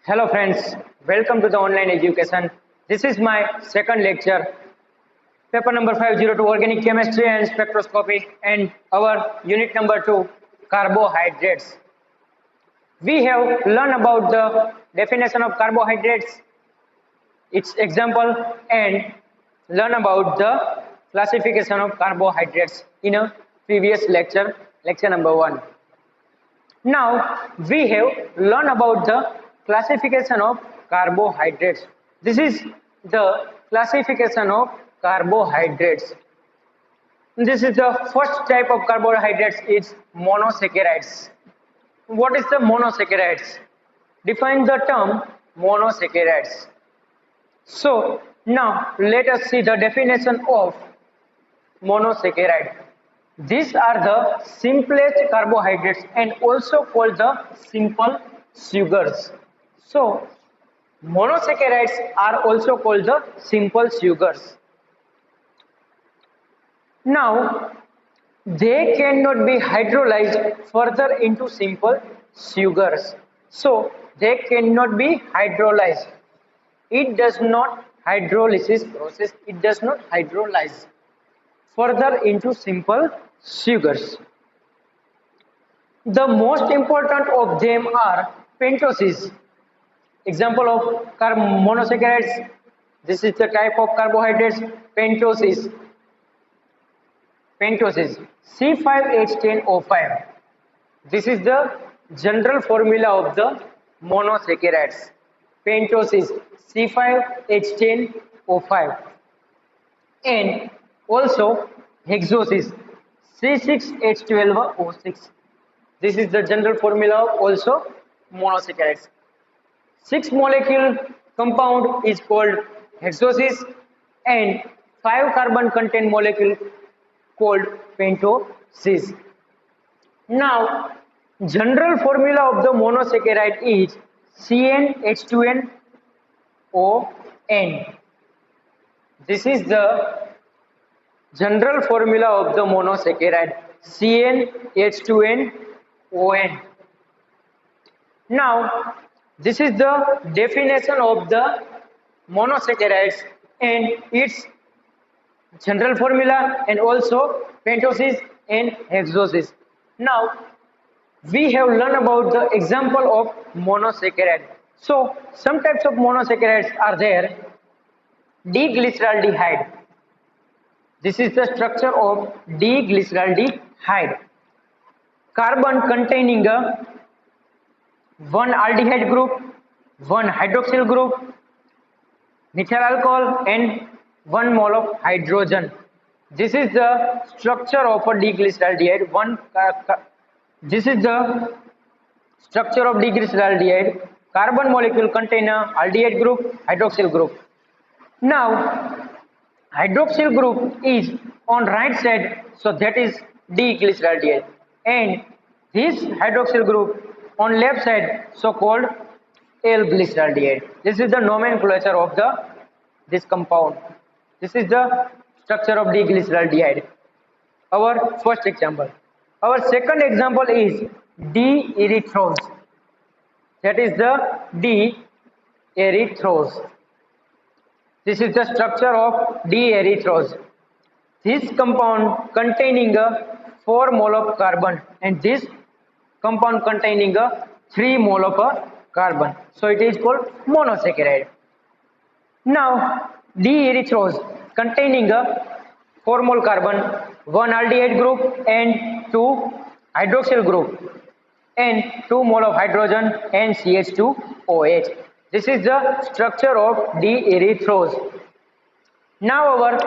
Hello friends, welcome to the online education. This is my second lecture, paper number 502 organic chemistry and spectroscopy, and our unit number 2 carbohydrates. We have learned about the definition of carbohydrates, its example, and learn about the classification of carbohydrates in a previous lecture, lecture number 1. Now we have learned about the classification of carbohydrates. This is the classification of carbohydrates. This is the first type of carbohydrates, it's monosaccharides. What is the monosaccharides? Define the term monosaccharides. So now let us see the definition of monosaccharide. These are the simplest carbohydrates and also called the simple sugars. So monosaccharides are also called the simple sugars. Now they cannot be hydrolyzed further into simple sugars. So they cannot be hydrolyzed. It does not hydrolysis process. It does not hydrolyze further into simple sugars. The most important of them are pentoses. Example of monosaccharides. This is the type of carbohydrates. Pentoses. Pentoses. C5H10O5. This is the general formula of the monosaccharides. Pentoses. C5H10O5. And also hexoses. C6H12O6. This is the general formula of also monosaccharides. 6 molecule compound is called hexoses and 5 carbon contain molecule called pentoses. Now general formula of the monosaccharide is CnH2nON. This is the general formula of the monosaccharide, CnH2nON. Now this is the definition of the monosaccharides and its general formula and also pentoses and hexoses. Now we have learned about the example of monosaccharide. So some types of monosaccharides are there. D-glyceraldehyde. This is the structure of D-glyceraldehyde. Carbon containing one aldehyde group, one hydroxyl group, methyl alcohol and 1 mole of hydrogen. This is the structure of a D-glyceraldehyde. This is the structure of D-glyceraldehyde. Carbon molecule contain a aldehyde group, hydroxyl group. Now hydroxyl group is on right side, so that is D-glyceraldehyde, and this hydroxyl group on left side, so called L-glyceraldehyde. This is the nomenclature of this compound. This is the structure of D-glyceraldehyde. Our first example. Our second example is D-erythrose. That is the D-erythrose. This is the structure of D-erythrose. This compound containing 4 mole of carbon and this compound containing 3 mole of carbon. So it is called monosaccharide. Now D-erythrose containing 4 mole carbon, 1 aldehyde group and 2 hydroxyl group and 2 mole of hydrogen and CH2OH. This is the structure of D-erythrose. Now our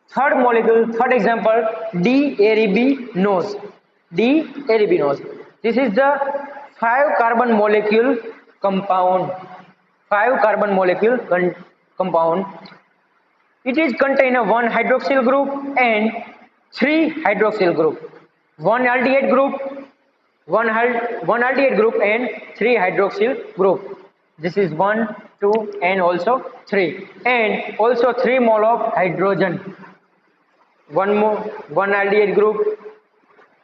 third molecule, third example, D-arabinose. D-arabinose. This is the 5 carbon molecule compound. 5 carbon molecule compound. It is contain a 1 hydroxyl group and 3 hydroxyl group. 1 aldehyde group, 1 aldehyde group and 3 hydroxyl group. This is 1, 2 and also 3, and also 3 mole of hydrogen. 1 aldehyde group,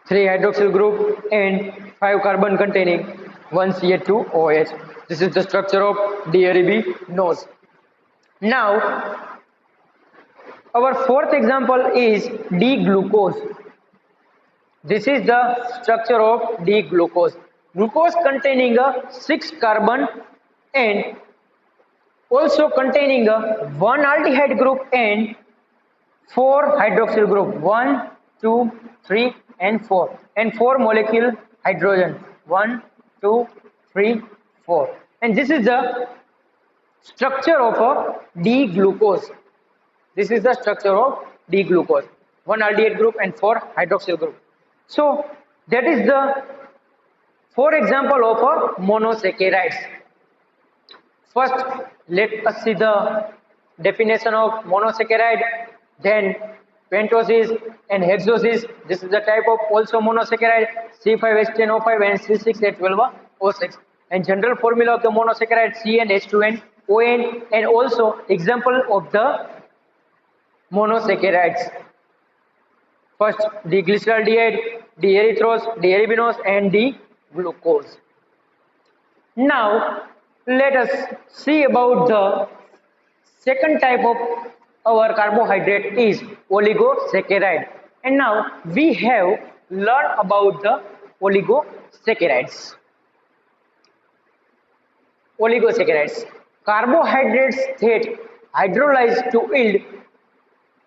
3 hydroxyl group and 5 carbon containing 1 Ca2OH. This is the structure of DREB-nose. Now, our fourth example is D-glucose. This is the structure of D-glucose. Glucose containing a 6 carbon and also containing a 1 aldehyde group and 4 hydroxyl group, 1, 2, 3 and 4, and 4 molecule hydrogen, 1, 2, 3, 4. And this is the structure of a D-glucose. This is the structure of D-glucose, 1 aldehyde group and 4 hydroxyl group. So that is the 4 example of a monosaccharides. First, let us see the definition of monosaccharide, then pentoses and hexoses. This is the type of also monosaccharide, C5H10O5 and C6H12O6. And general formula of the monosaccharide, CnH2n, ON, and also example of the monosaccharides. First, D-glyceraldehyde, D-erythrose, D-arabinose and D-glucose. Now, let us see about the second type of our carbohydrate is oligosaccharide. And now we have learned about the oligosaccharides. Oligosaccharides, carbohydrates that hydrolyze to yield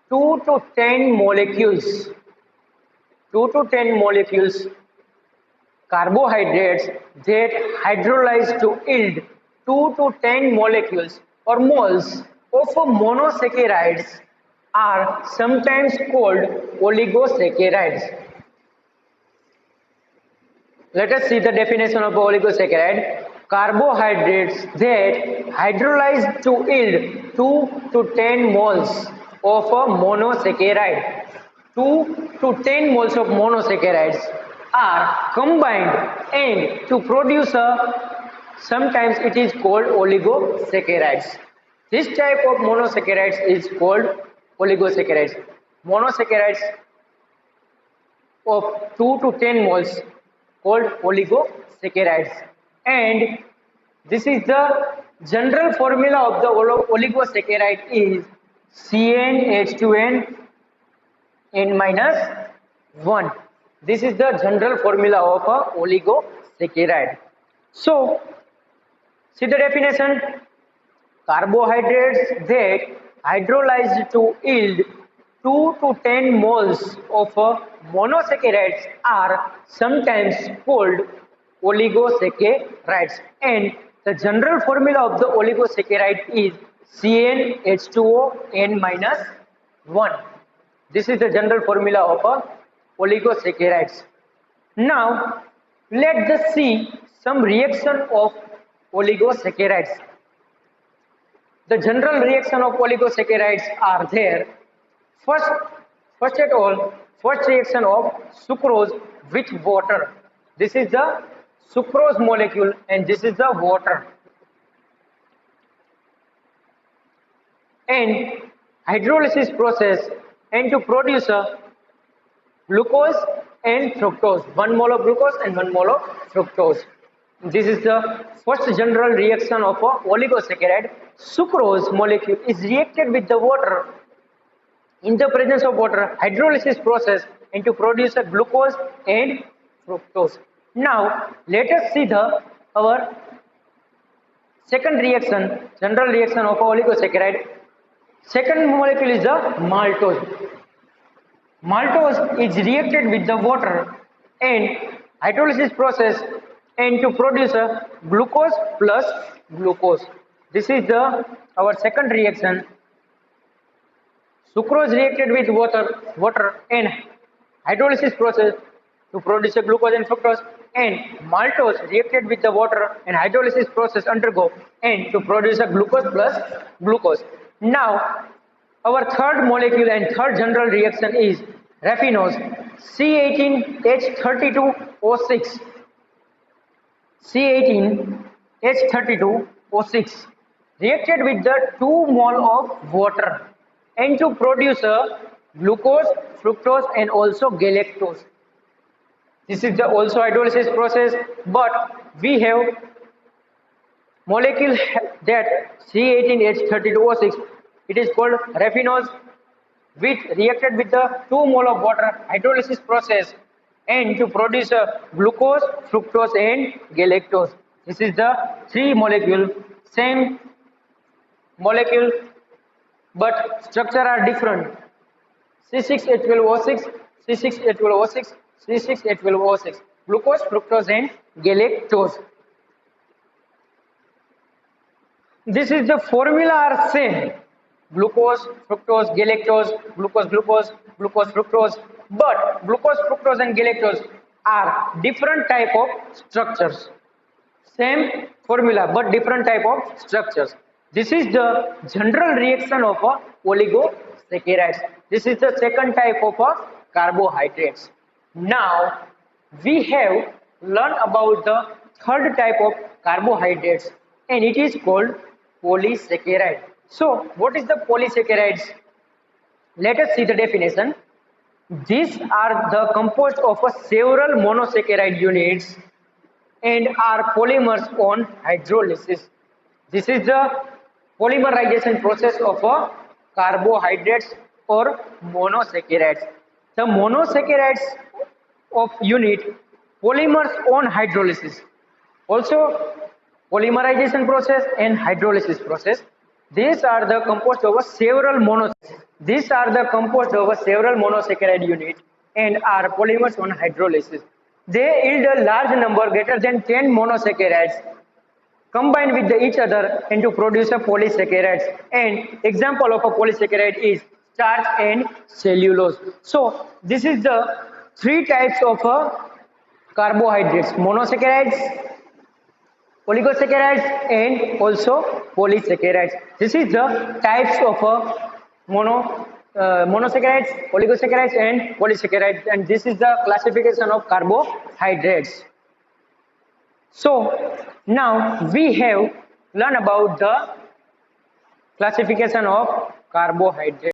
2 to 10 molecules. 2 to 10 molecules. Carbohydrates that hydrolyze to yield 2 to 10 molecules or moles of monosaccharides are sometimes called oligosaccharides. Let us see the definition of oligosaccharide. Carbohydrates that hydrolyze to yield 2 to 10 moles of a monosaccharide. 2 to 10 moles of monosaccharides are combined and to produce a, sometimes it is called oligosaccharides. This type of monosaccharides is called oligosaccharides. Monosaccharides of 2 to 10 moles called oligosaccharides. And this is the general formula of the oligosaccharide is CnH2n n minus 1. This is the general formula of a oligosaccharide. So, see the definition. Carbohydrates that hydrolyze to yield 2 to 10 moles of monosaccharides are sometimes called oligosaccharides, and the general formula of the oligosaccharide is CnH2O n minus 1. This is the general formula of oligosaccharides. Now, let us see some reaction of oligosaccharides. The general reaction of oligosaccharides are there. First reaction of sucrose with water. This is the sucrose molecule and this is the water. And hydrolysis process and to produce a glucose and fructose. 1 mole of glucose and 1 mole of fructose. This is the first general reaction of a oligosaccharide. Sucrose molecule is reacted with the water. In the presence of water, hydrolysis process and to produce a glucose and fructose. Now, let us see our second reaction, general reaction of oligosaccharide. Second molecule is the maltose. Maltose is reacted with the water and hydrolysis process and to produce a glucose plus glucose. This is our second reaction. Sucrose reacted with water and hydrolysis process to produce a glucose and fructose, and maltose reacted with the water and hydrolysis process undergo and to produce a glucose plus glucose. Now, our third molecule and third general reaction is raffinose, C18H32O6. C18H32O6 reacted with the 2 mole of water and to produce a glucose, fructose and also galactose. This is the also hydrolysis process, but we have molecule that C18H32O6. It is called raffinose, which reacted with the 2 mole of water hydrolysis process and to produce glucose, fructose and galactose. This is the 3 molecule, same molecule but structure are different. C6H12O6, C6H12O6, C6H12O6, glucose, fructose and galactose. This is the formula are same: glucose, fructose, galactose, glucose, glucose, glucose, fructose. But glucose, fructose, and galactose are different type of structures. Same formula, but different type of structures. This is the general reaction of a oligosaccharides. This is the second type of a carbohydrates. Now we have learned about the third type of carbohydrates, and it is called polysaccharide. So what is the polysaccharides? Let us see the definition. These are the composed of several monosaccharide units and are polymers on hydrolysis. This is the polymerization process of a carbohydrates or monosaccharides. The monosaccharides of unit polymers on hydrolysis. Also polymerization process and hydrolysis process. These are the composed of several monosaccharide unit and are polymers on hydrolysis. They yield a large number greater than 10 monosaccharides combine with each other and to produce a polysaccharides. And example of a polysaccharide is starch and cellulose. So this is the three types of carbohydrates: monosaccharides, oligosaccharides and also polysaccharides. This is the types of monosaccharides, oligosaccharides and polysaccharides, and this is the classification of carbohydrates. So now we have learned about the classification of carbohydrates.